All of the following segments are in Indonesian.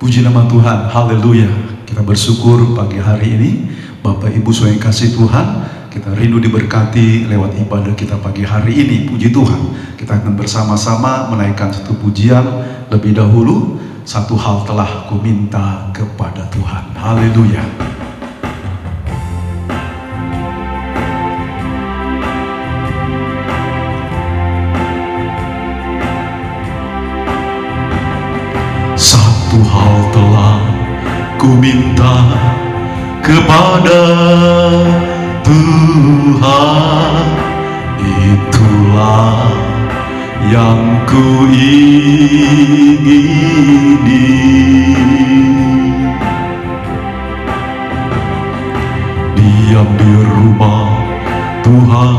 Puji nama Tuhan, haleluya. Kita bersyukur pagi hari ini, Bapak Ibu yang kasih Tuhan, kita rindu diberkati lewat ibadah kita pagi hari ini. Puji Tuhan, kita akan bersama-sama menaikkan satu pujian. Lebih dahulu, satu hal telah ku minta kepada Tuhan, haleluya. Satu hal telah ku minta kepada Tuhan, itulah yang ku ingini. Diam di rumah Tuhan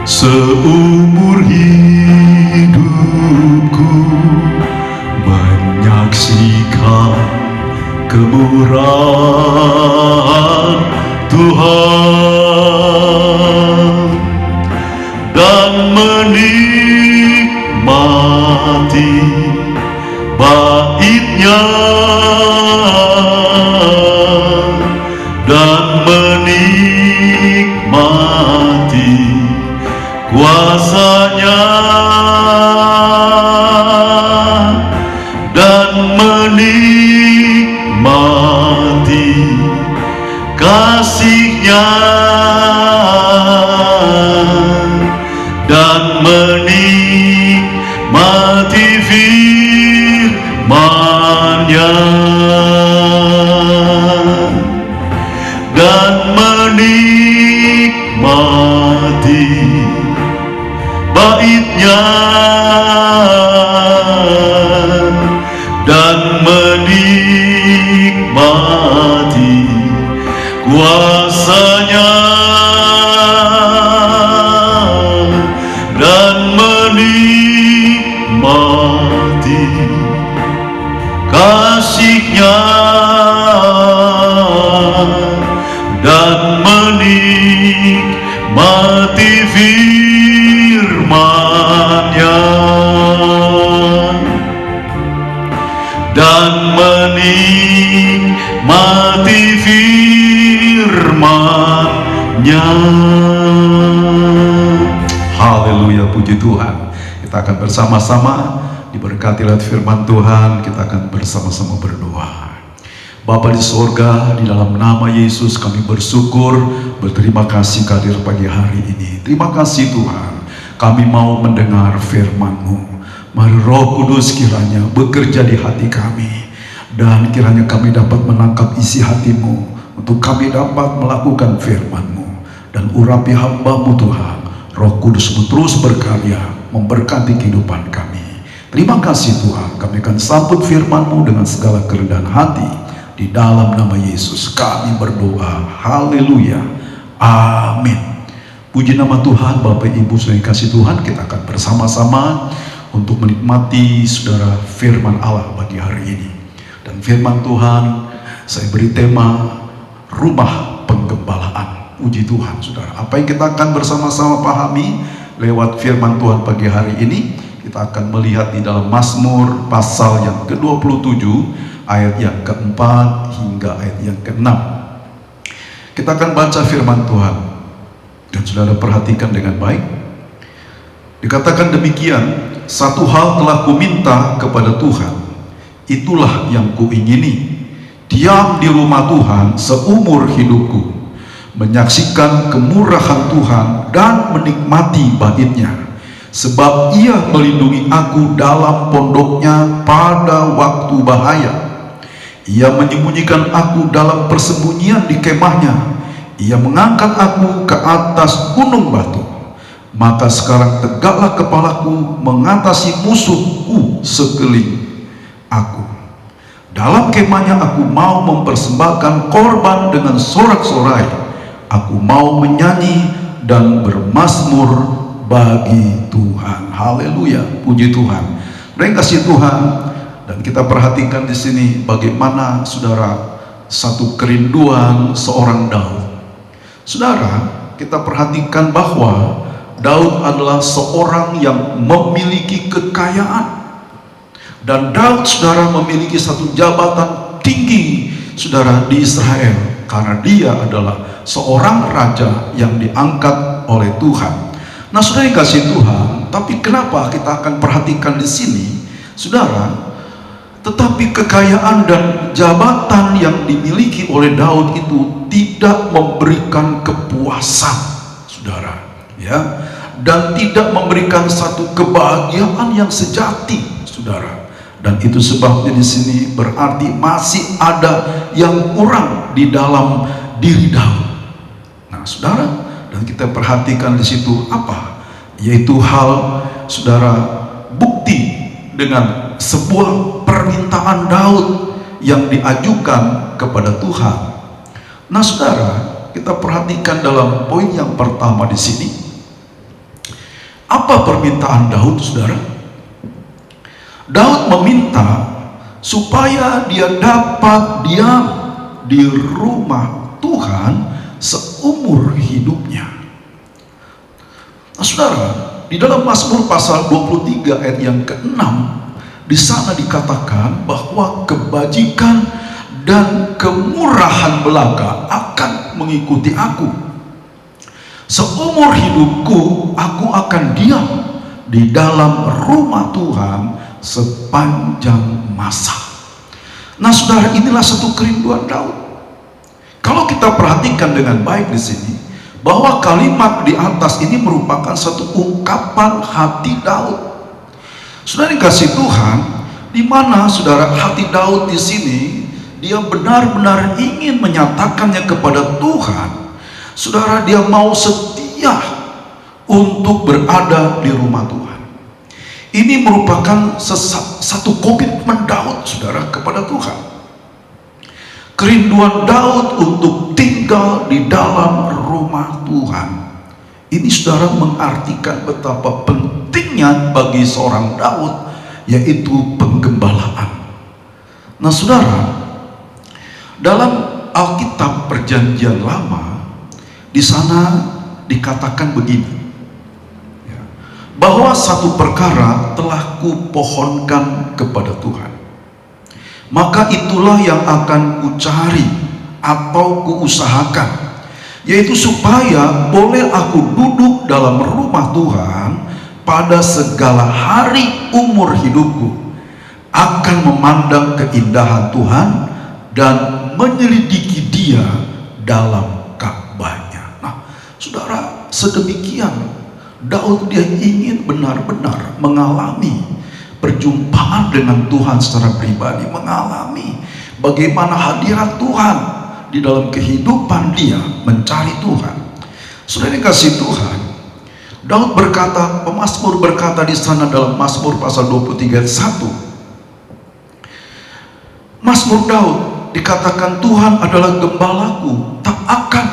seumur hidupku, menyaksikan kemurahan Tuhan dan menikmati bait-Nya dan menikmati kuasa-Nya dan menikmati kasih-Nya dan menikmati firman-Nya dan menikmati bait-Nya dan menikmati kuasa-Nya dan menikmati kasih-Nya dan menikmati firman-Nya dan menikmati firman-Nya. Haleluya, puji Tuhan. Kita akan bersama-sama diberkati lewat firman Tuhan. Kita akan bersama-sama berdoa. Bapa di sorga, di dalam nama Yesus kami bersyukur, berterima kasih hadir pagi hari ini. Terima kasih Tuhan, kami mau mendengar firman-Mu. Mari Roh Kudus kiranya bekerja di hati kami, dan kiranya kami dapat menangkap isi hati-Mu, untuk kami dapat melakukan firman-Mu. Dan urapi hamba-Mu Tuhan, Roh Kudus-Mu terus berkarya, memberkati kehidupan kami. Terima kasih Tuhan, kami akan sambut firman-Mu dengan segala kerendahan hati. Di dalam nama Yesus kami berdoa, haleluya, amin. Puji nama Tuhan. Bapak Ibu yang kasih Tuhan, kita akan bersama-sama untuk menikmati saudara firman Allah bagi hari ini. Dan firman Tuhan saya beri tema rumah penggembalaan. Puji Tuhan saudara, apa yang kita akan bersama-sama pahami lewat firman Tuhan pagi hari ini, kita akan melihat di dalam Mazmur pasal yang ke-27 ayat yang keempat hingga ayat yang ke-6. Kita akan baca firman Tuhan, dan saudara perhatikan dengan baik. Dikatakan demikian, satu hal telah kuminta kepada Tuhan, itulah yang kuingini, diam di rumah Tuhan seumur hidupku, menyaksikan kemurahan Tuhan dan menikmati bait-Nya, sebab Ia melindungi aku dalam pondok-Nya pada waktu bahaya. Ia menyembunyikan aku dalam persembunyian di kemah-Nya. Ia mengangkat aku ke atas gunung batu. Maka sekarang tegaklah kepalaku mengatasi musuhku sekeliling aku. Dalam kemah-Nya aku mau mempersembahkan korban dengan sorak-sorai. Aku mau menyanyi dan bermazmur bagi Tuhan. Haleluya, puji Tuhan. Mereka kasih Tuhan. Dan kita perhatikan di sini bagaimana saudara satu kerinduan seorang Daud. Saudara, kita perhatikan bahwa Daud adalah seorang yang memiliki kekayaan. Dan Daud, saudara, memiliki satu jabatan tinggi, saudara, di Israel, karena dia adalah seorang raja yang diangkat oleh Tuhan. Nah, saudara yang kasih Tuhan, tapi kenapa kita akan perhatikan di sini, saudara? Tetapi kekayaan dan jabatan yang dimiliki oleh Daud itu tidak memberikan kepuasan, saudara, ya, dan tidak memberikan satu kebahagiaan yang sejati, saudara. Dan itu sebabnya di sini berarti masih ada yang kurang di dalam diri Daud. Nah, saudara, dan kita perhatikan di situ apa? Yaitu hal, saudara, bukti dengan sebuah permintaan Daud yang diajukan kepada Tuhan. Nah, saudara, kita perhatikan dalam poin yang pertama di sini. Apa permintaan Daud, saudara? Daud meminta supaya dia dapat diam di rumah Tuhan seumur hidupnya. Nah, saudara, di dalam Mazmur pasal 23 ayat yang ke-6, di sana dikatakan bahwa kebajikan dan kemurahan belaka akan mengikuti aku. Seumur hidupku aku akan diam di dalam rumah Tuhan sepanjang masa. Nah, saudara, inilah satu kerinduan Daud. Kalau kita perhatikan dengan baik di sini, bahwa kalimat di atas ini merupakan satu ungkapan hati Daud. Saudara dikasih Tuhan, di mana, saudara, hati Daud di sini, dia benar-benar ingin menyatakannya kepada Tuhan. Saudara, dia mau setia untuk berada di rumah Tuhan. Ini merupakan satu komitmen Daud, saudara, kepada Tuhan. Kerinduan Daud untuk tinggal di dalam rumah Tuhan. Ini, saudara, mengartikan betapa pentingnya bagi seorang Daud, yaitu penggembalaan. Nah, saudara, dalam Alkitab Perjanjian Lama, di sana dikatakan begini, bahwa satu perkara telah kupohonkan kepada Tuhan, maka itulah yang akan kucari atau kuusahakan, yaitu supaya boleh aku duduk dalam rumah Tuhan pada segala hari umur hidupku, akan memandang keindahan Tuhan dan menyelidiki Dia dalam Ka'bahnya. Nah, saudara, sedemikian Daud, dia ingin benar-benar mengalami perjumpaan dengan Tuhan secara pribadi, mengalami bagaimana hadirat Tuhan di dalam kehidupan dia mencari Tuhan. Saudara dikasih Tuhan, Daud berkata, pemazmur berkata di sana dalam Mazmur pasal 23 ayat 1, Mazmur Daud dikatakan, Tuhan adalah gembalaku, tak akan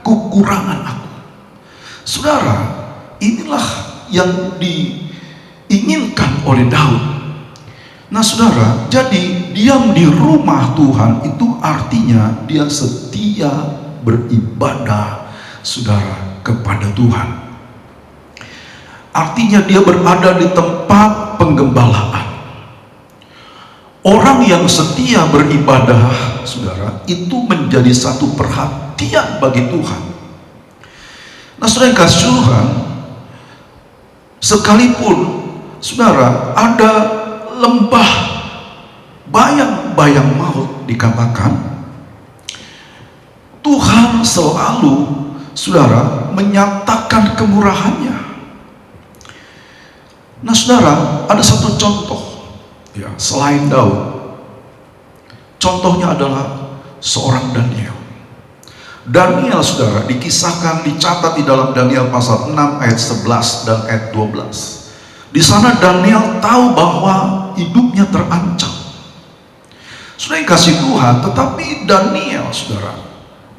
kekurangan aku. Saudara, inilah yang diinginkan oleh Daud. Nah, saudara, jadi diam di rumah Tuhan itu artinya dia setia beribadah, saudara, kepada Tuhan. Artinya dia berada di tempat penggembalaan. Orang yang setia beribadah, saudara, itu menjadi satu perhatian bagi Tuhan. Nah, saudara yang kasih Tuhan, sekalipun, saudara, ada lembah bayang-bayang maut, dikatakan Tuhan selalu, saudara, menyatakan kemurahannya. Nah, saudara, ada satu contoh, ya, selain Daud. Contohnya adalah seorang Daniel. Daniel, saudara, dikisahkan, dicatat di dalam Daniel pasal 6 ayat 11 dan ayat 12. Di sana Daniel tahu bahwa hidupnya terancam. Saudara yang kasih Tuhan, tetapi Daniel, saudara,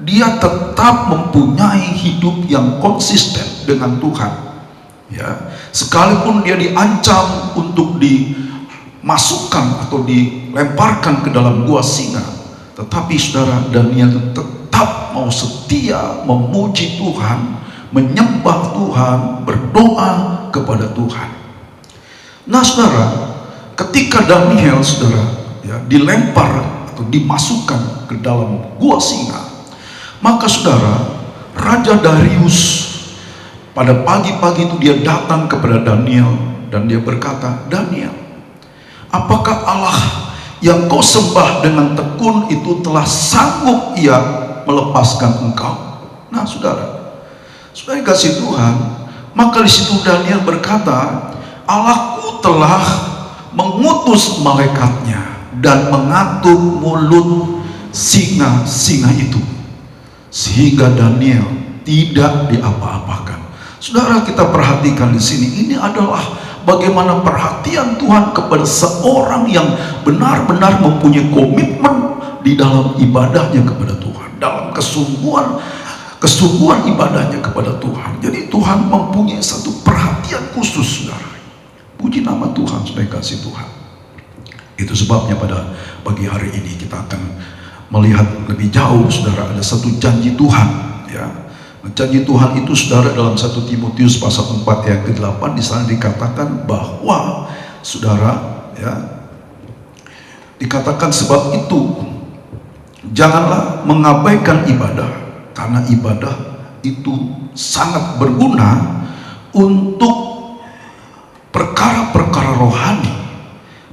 dia tetap mempunyai hidup yang konsisten dengan Tuhan. Ya, sekalipun dia diancam untuk dimasukkan atau dilemparkan ke dalam gua singa, tetapi saudara, Daniel tetap mau setia memuji Tuhan, menyembah Tuhan, berdoa kepada Tuhan. Nah, saudara, ketika Daniel, saudara, ya, dilempar atau dimasukkan ke dalam gua singa, maka saudara, Raja Darius pada pagi-pagi itu dia datang kepada Daniel dan dia berkata, "Daniel, apakah Allah yang kau sembah dengan tekun itu telah sanggup ia melepaskan engkau?" Nah, saudara kasih Tuhan, maka di situ Daniel berkata, "Allahku telah mengutus malaikatnya dan mengatur mulut singa-singa itu, sehingga Daniel tidak diapa-apakan." Saudara, kita perhatikan di sini, ini adalah bagaimana perhatian Tuhan kepada seorang yang benar-benar mempunyai komitmen di dalam ibadahnya kepada Tuhan, dalam kesungguhan ibadahnya kepada Tuhan. Jadi Tuhan mempunyai satu perhatian khusus, saudara. Puji nama Tuhan, saudara kasih Tuhan. Itu sebabnya pada pagi hari ini kita akan melihat lebih jauh, saudara, ada satu janji Tuhan, ya. Janji Tuhan itu, saudara, dalam 1 Timotius pasal 4 ayat ke-8 di sana dikatakan bahwa, saudara, ya, dikatakan sebab itu janganlah mengabaikan ibadah, karena ibadah itu sangat berguna untuk perkara-perkara rohani,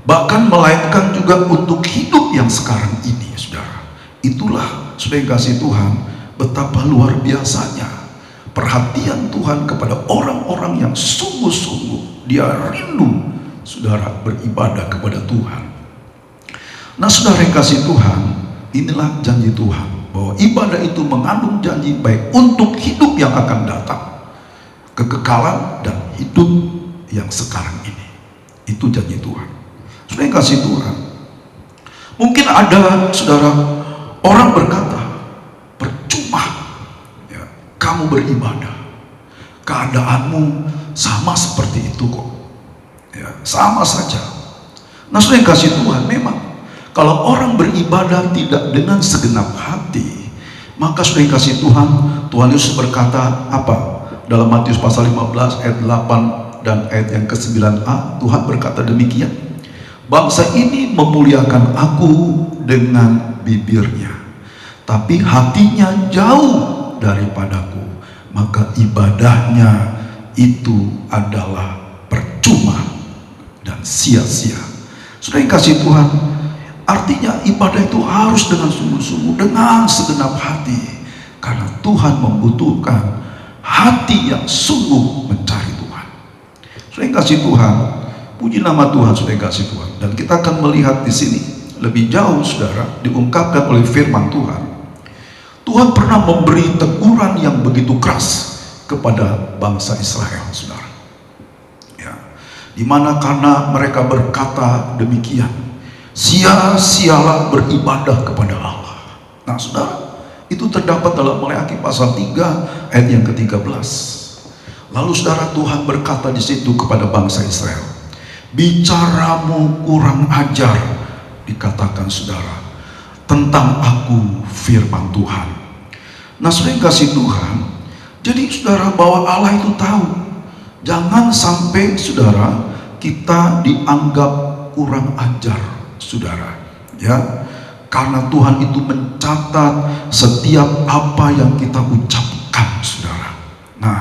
bahkan melainkan juga untuk hidup yang sekarang ini, saudara. Itulah, saudara kasih Tuhan, betapa luar biasanya perhatian Tuhan kepada orang-orang yang sungguh-sungguh dia rindu, saudara, beribadah kepada Tuhan. Nah, saudara kasih Tuhan, inilah janji Tuhan, bahwa ibadah itu mengandung janji baik untuk hidup yang akan datang, kekekalan, dan hidup yang sekarang ini. Itu janji Tuhan. Saudara kasih Tuhan, mungkin ada, saudara, orang berkata, "Percuma ya, kamu beribadah, keadaanmu sama seperti itu kok, ya, sama saja." Nah, saudara kasih Tuhan, memang kalau orang beribadah tidak dengan segenap hati, maka saudara kasih Tuhan, Tuhan Yesus berkata apa? Dalam Matius pasal 15 ayat 8 dan ayat yang ke-9a, Tuhan berkata demikian, "Bangsa ini memuliakan aku dengan bibirnya, tapi hatinya jauh daripadaku, maka ibadahnya itu adalah percuma dan sia-sia." Saudara yang kasih Tuhan, artinya ibadah itu harus dengan sungguh-sungguh, dengan segenap hati, karena Tuhan membutuhkan hati yang sungguh mencari Tuhan. Saudara yang kasih Tuhan, puji nama Tuhan, saudara yang kasih Tuhan. Dan kita akan melihat di sini lebih jauh, saudara, diungkapkan oleh firman Tuhan. Tuhan pernah memberi teguran yang begitu keras kepada bangsa Israel, saudara. Ya, dimana karena mereka berkata demikian, "Sia-sialah beribadah kepada Allah." Nah, saudara, itu terdapat dalam Maleakhi pasal 3 ayat yang ke-13. Lalu, saudara, Tuhan berkata di situ kepada bangsa Israel, "Bicaramu kurang ajar," dikatakan, saudara, "tentang aku," firman Tuhan. Nah, saudara yang kasih Tuhan, jadi saudara, bahwa Allah itu tahu, jangan sampai, saudara, kita dianggap kurang ajar, saudara, ya, karena Tuhan itu mencatat setiap apa yang kita ucapkan, saudara. Nah,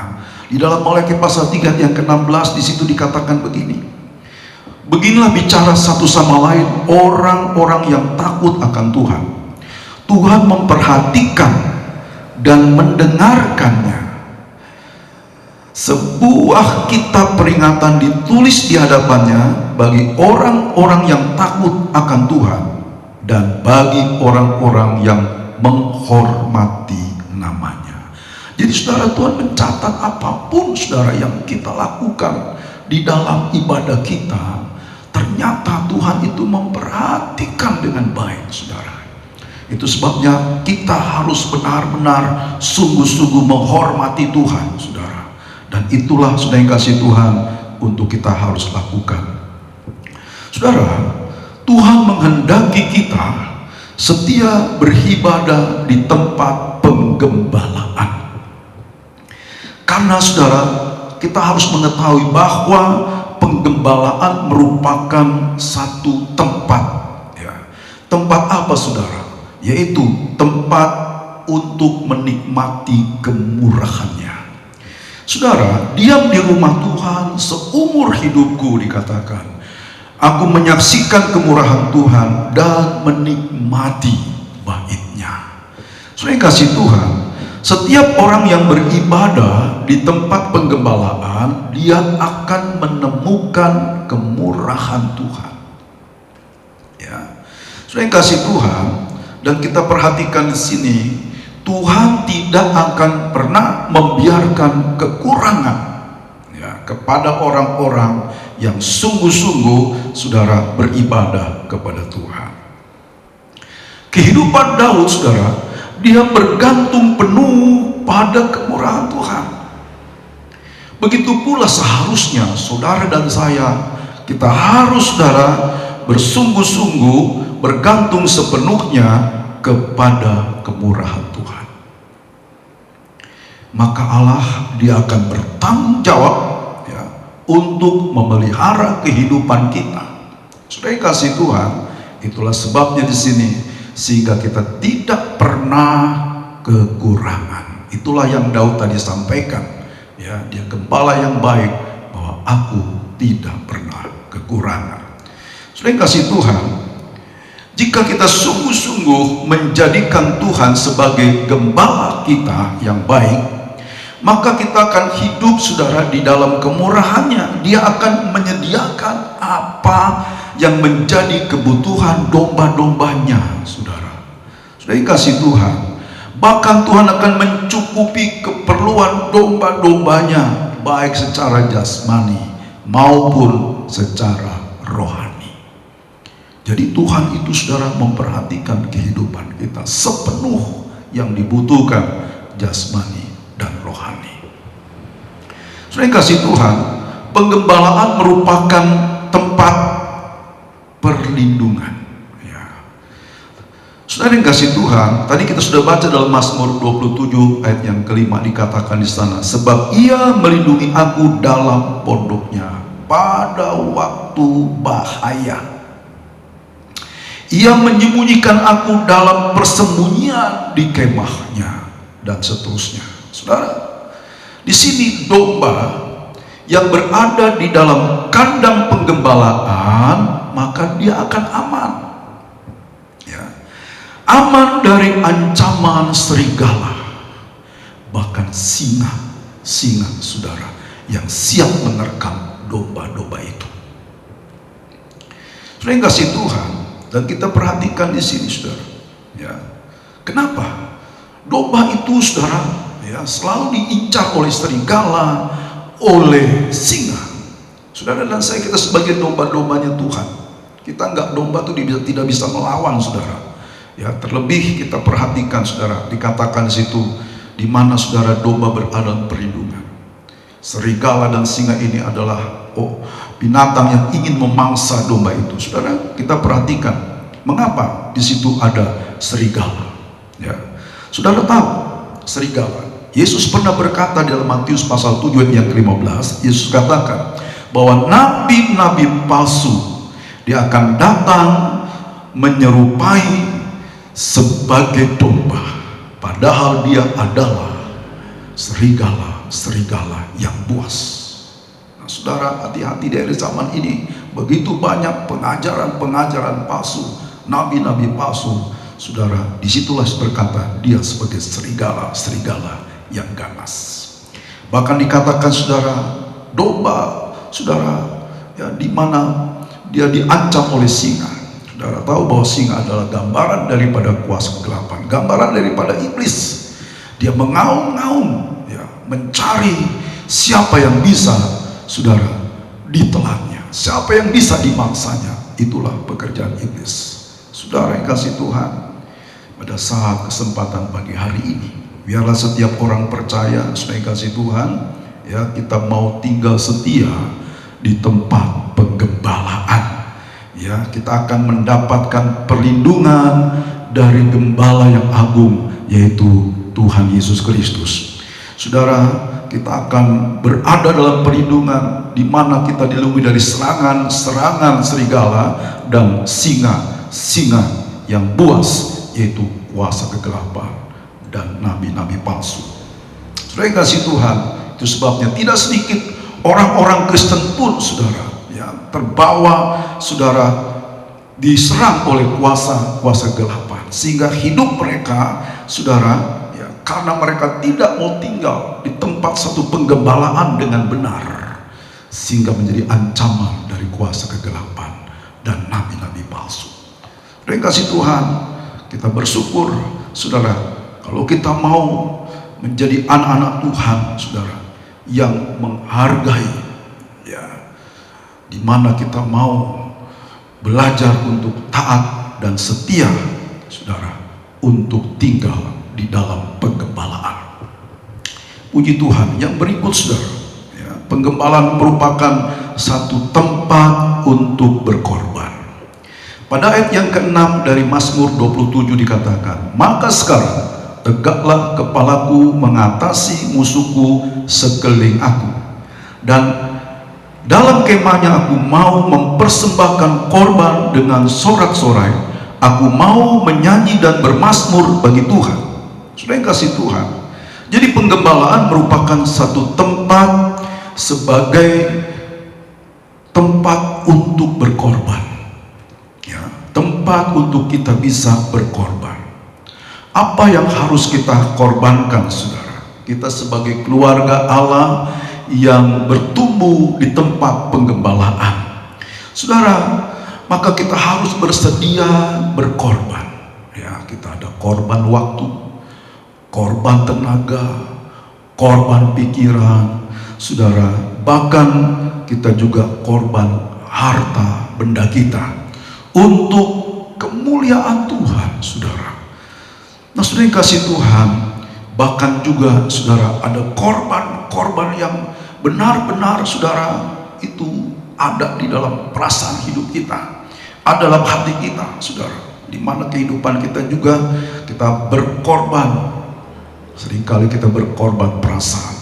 di dalam Maleakhi pasal 3 yang ke-16 di situ dikatakan begini, "Beginilah bicara satu sama lain orang-orang yang takut akan Tuhan. Tuhan memperhatikan dan mendengarkannya. Sebuah kitab peringatan ditulis di hadapannya bagi orang-orang yang takut akan Tuhan dan bagi orang-orang yang menghormati namanya." Jadi, saudara, Tuhan mencatat apapun, saudara, yang kita lakukan di dalam ibadah kita, ternyata Tuhan itu memperhatikan dengan baik, saudara. Itu sebabnya kita harus benar-benar sungguh-sungguh menghormati Tuhan, saudara. Dan itulah, saudara yang kasih Tuhan, untuk kita harus lakukan. Saudara, Tuhan menghendaki kita setia beribadah di tempat penggembalaan. Karena, saudara, kita harus mengetahui bahwa penggembalaan merupakan satu tempat, ya. Tempat apa, saudara? Yaitu tempat untuk menikmati kemurahannya. Saudara, diam di rumah Tuhan seumur hidupku, dikatakan, aku menyaksikan kemurahan Tuhan dan menikmati bait-Nya. Saudara yang kasih Tuhan, setiap orang yang beribadah di tempat penggembalaan, dia akan menemukan kemurahan Tuhan. Ya, saudara yang kasih Tuhan, dan kita perhatikan di sini, Tuhan tidak akan pernah membiarkan kekurangan, ya, kepada orang-orang yang sungguh-sungguh, saudara, beribadah kepada Tuhan. Kehidupan Daud, saudara, dia bergantung penuh pada kemurahan Tuhan. Begitu pula seharusnya saudara dan saya, kita harus, saudara, bersungguh-sungguh bergantung sepenuhnya kepada kemurahan Tuhan. Maka Allah, dia akan bertanggung jawab, ya, untuk memelihara kehidupan kita. Saudara kasih Tuhan, itulah sebabnya di sini, sehingga kita tidak pernah kekurangan. Itulah yang Daud tadi sampaikan, ya, dia gembala yang baik, bahwa aku tidak pernah kekurangan. Saudara kasih Tuhan, jika kita sungguh-sungguh menjadikan Tuhan sebagai gembala kita yang baik, maka kita akan hidup, saudara, di dalam kemurahannya. Dia akan menyediakan apa yang menjadi kebutuhan domba-dombanya, saudara. Saudara yang kasih Tuhan, bahkan Tuhan akan mencukupi keperluan domba-dombanya, baik secara jasmani maupun secara rohani. Jadi Tuhan itu, saudara, memperhatikan kehidupan kita sepenuh yang dibutuhkan jasmani dan rohani. Saudara yang kasih Tuhan, penggembalaan merupakan tempat perlindungan, ya. Saudara yang kasih Tuhan, tadi kita sudah baca dalam Mazmur 27 ayat yang kelima, dikatakan di sana, sebab Ia melindungi aku dalam pondoknya pada waktu bahaya. Ia menyembunyikan aku dalam persembunyian di kemahnya, dan seterusnya. Saudara, di sini domba yang berada di dalam kandang penggembalaan, maka dia akan aman, ya. Aman dari ancaman serigala, bahkan singa, saudara, yang siap menerkam domba-domba itu. Saudara yang kasih Tuhan, dan kita perhatikan di sini, saudara, ya, kenapa domba itu, saudara, ya, selalu diincar oleh serigala, oleh singa. Saudara dan saya, kita sebagai domba-dombanya Tuhan, kita enggak, domba itu tidak bisa melawan, saudara, ya. Terlebih kita perhatikan, saudara, dikatakan di situ, di mana, saudara, domba berada dalam perlindungan. Serigala dan singa ini adalah binatang yang ingin memangsa domba itu. Saudara, kita perhatikan mengapa di situ ada serigala, ya. Saudara tahu serigala, Yesus pernah berkata dalam Matius pasal 7 ayat yang ke-15, Yesus katakan bahwa nabi-nabi palsu, dia akan datang menyerupai sebagai domba, padahal dia adalah serigala yang buas. Nah, saudara, hati-hati dari zaman ini, begitu banyak pengajaran palsu, nabi-nabi palsu. Saudara, disitulah berkata dia sebagai serigala yang ganas. Bahkan dikatakan, saudara, domba, saudara, ya, di mana dia diancam oleh singa. Saudara tahu bahwa singa adalah gambaran daripada kuasa kegelapan, gambaran daripada iblis. Dia mengaum-ngaum, ya, mencari siapa yang bisa, saudara, ditelannya, siapa yang bisa dimangsanya. Itulah pekerjaan iblis. Saudara yang kasih Tuhan, pada saat kesempatan pagi hari ini, biarlah setiap orang percaya, saudara yang kasih Tuhan, ya, kita mau tinggal setia di tempat penggembalaan, ya, kita akan mendapatkan perlindungan dari gembala yang agung, yaitu Tuhan Yesus Kristus. Saudara, kita akan berada dalam perlindungan di mana kita dilindungi dari serangan serigala dan singa yang buas, yaitu kuasa kegelapan dan nabi-nabi palsu. Saudara yang kasih Tuhan, itu sebabnya tidak sedikit orang-orang Kristen pun, saudara, ya, terbawa, saudara, diserang oleh kuasa gelapan, sehingga hidup mereka, saudara, karena mereka tidak mau tinggal di tempat satu penggembalaan dengan benar, sehingga menjadi ancaman dari kuasa kegelapan dan nabi-nabi palsu. Dengan kasih Tuhan, kita bersyukur, saudara, kalau kita mau menjadi anak-anak Tuhan, saudara, yang menghargai, ya, di mana kita mau belajar untuk taat dan setia, saudara, untuk tinggal di dalam penggembalaan. Puji Tuhan, yang berikut, saudara, ya, penggembalaan merupakan satu tempat untuk berkorban. Pada ayat yang ke-6 dari Mazmur 27 dikatakan, maka sekarang tegaklah kepalaku mengatasi musuhku sekeliling aku, dan dalam kemahnya aku mau mempersembahkan korban dengan sorak-sorai. Aku mau menyanyi dan bermazmur bagi Tuhan. Sudah yang kasih Tuhan, jadi penggembalaan merupakan satu tempat sebagai tempat untuk berkorban, ya, tempat untuk kita bisa berkorban. Apa yang harus kita korbankan, saudara? Kita sebagai keluarga Allah yang bertumbuh di tempat penggembalaan, saudara, maka kita harus bersedia berkorban. Ya, kita ada korban waktu, korban tenaga, korban pikiran, saudara, bahkan kita juga korban harta benda kita untuk kemuliaan Tuhan, saudara. Nah, saudara yang kasih Tuhan, bahkan juga, saudara, ada korban yang benar-benar, saudara, itu ada di dalam perasaan hidup kita, ada dalam hati kita, saudara, di mana kehidupan kita juga kita berkorban. Seringkali kita berkorban perasaan,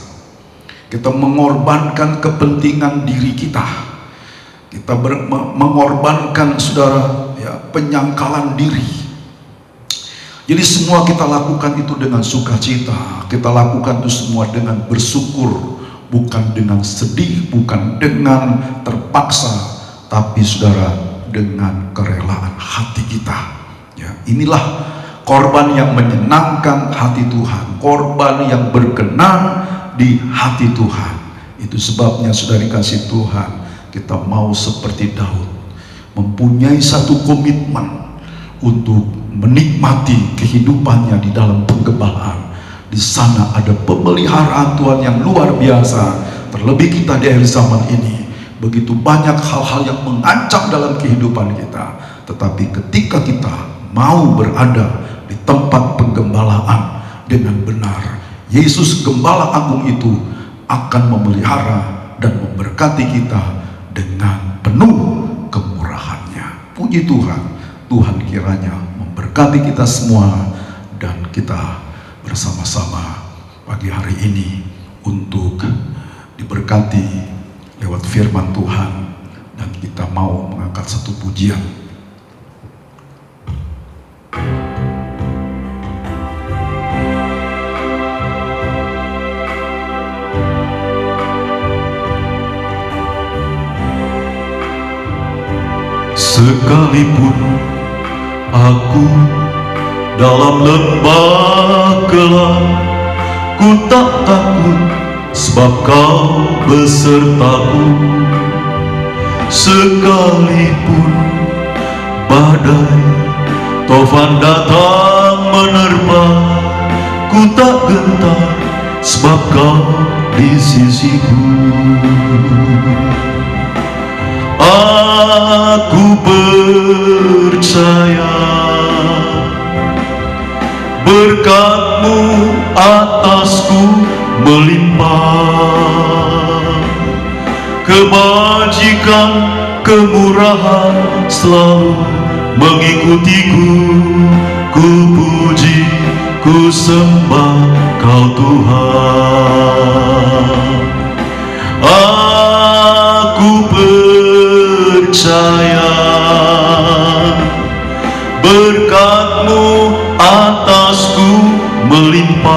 kita mengorbankan kepentingan diri kita, kita mengorbankan, saudara, ya, penyangkalan diri. Jadi semua kita lakukan itu dengan sukacita, kita lakukan itu semua dengan bersyukur, bukan dengan sedih, bukan dengan terpaksa, tapi, saudara, dengan kerelaan hati kita. Ya, inilah korban yang menyenangkan hati Tuhan, korban yang berkenan di hati Tuhan. Itu sebabnya, saudara kasih Tuhan, kita mau seperti Daud, mempunyai satu komitmen untuk menikmati kehidupannya di dalam penggembalaan. Di sana ada pemeliharaan Tuhan yang luar biasa. Terlebih kita di akhir zaman ini, begitu banyak hal-hal yang mengancam dalam kehidupan kita. Tetapi ketika kita mau berada di tempat penggembalaan dengan benar, Yesus Gembala Agung itu akan memelihara dan memberkati kita dengan penuh kemurahannya. Puji Tuhan, Tuhan kiranya memberkati kita semua, dan kita bersama-sama pagi hari ini untuk diberkati lewat firman Tuhan, dan kita mau mengangkat satu pujian. Sekalipun aku dalam lembah gelap, ku tak takut sebab Kau besertaku. Sekalipun badai tofan datang menerpa, ku tak gentar sebab Kau di sisiku. Aku percaya berkat-Mu atasku melimpah, kebajikan, kemurahan selalu mengikutiku. Ku puji, ku sembah Kau Tuhan. Aku percaya berkat-Mu atasku melimpah,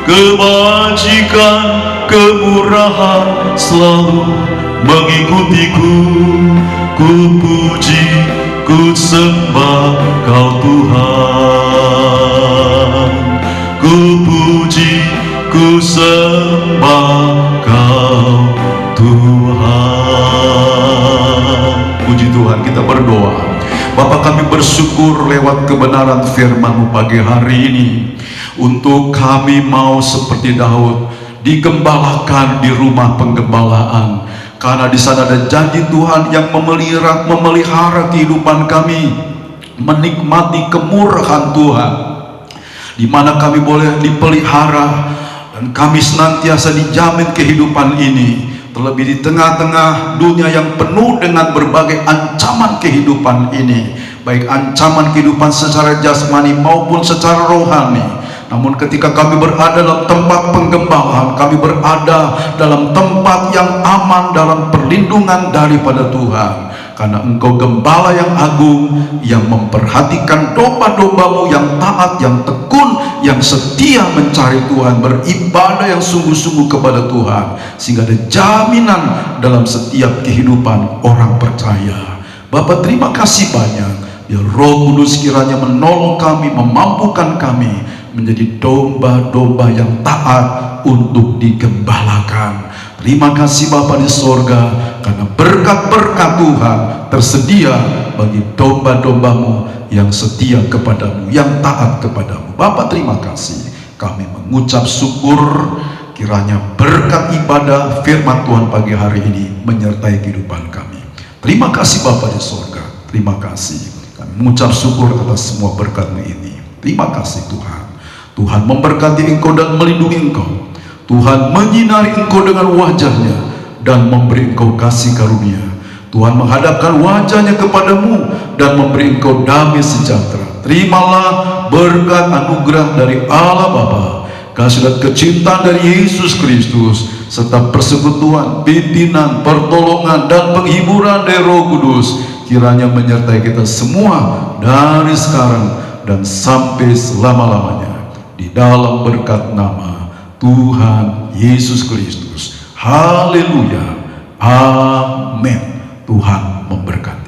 kebajikan, kemurahan selalu mengikutiku. Ku puji, ku sembah Kau Tuhan. Ku puji, ku sembah Kau Tuhan. Puji Tuhan, kita berdoa. Bapa, kami bersyukur lewat kebenaran firman-Mu pagi hari ini. Untuk kami mau seperti Daud, digembalakan di rumah penggembalaan. Karena di sana ada janji Tuhan yang memelihara kehidupan kami, menikmati kemurahan Tuhan, di mana kami boleh dipelihara dan kami senantiasa dijamin kehidupan ini. Terlebih di tengah-tengah dunia yang penuh dengan berbagai ancaman kehidupan ini, baik ancaman kehidupan secara jasmani maupun secara rohani. Namun ketika kami berada dalam tempat penggembalaan, kami berada dalam tempat yang aman, dalam perlindungan daripada Tuhan. Karena Engkau gembala yang agung, yang memperhatikan domba-domba-Mu yang taat, yang tekun, yang setia mencari Tuhan, beribadah yang sungguh-sungguh kepada Tuhan, sehingga ada jaminan dalam setiap kehidupan orang percaya. Bapa, terima kasih banyak. Biar Roh Kudus kiranya menolong kami, memampukan kami menjadi domba-domba yang taat untuk digembalakan. Terima kasih Bapa di sorga, karena berkat-berkat Tuhan tersedia bagi domba-domba-Mu yang setia kepada-Mu, yang taat kepada-Mu. Bapa, terima kasih. Kami mengucap syukur, kiranya berkat ibadah firman Tuhan pagi hari ini menyertai kehidupan kami. Terima kasih Bapa di sorga, terima kasih. Kami mengucap syukur atas semua berkat-Mu ini. Terima kasih Tuhan. Tuhan memberkati engkau dan melindungi engkau. Tuhan menyinari engkau dengan wajah-Nya dan memberi engkau kasih karunia. Tuhan menghadapkan wajah-Nya kepadamu dan memberi engkau damai sejahtera. Terimalah berkat anugerah dari Allah Bapa, kasih dan kecintaan dari Yesus Kristus, serta persekutuan, pimpinan, pertolongan, dan penghiburan dari Roh Kudus, kiranya menyertai kita semua dari sekarang dan sampai selama-lamanya. Di dalam berkat nama Tuhan Yesus Kristus. Haleluya. Amin. Tuhan memberkati.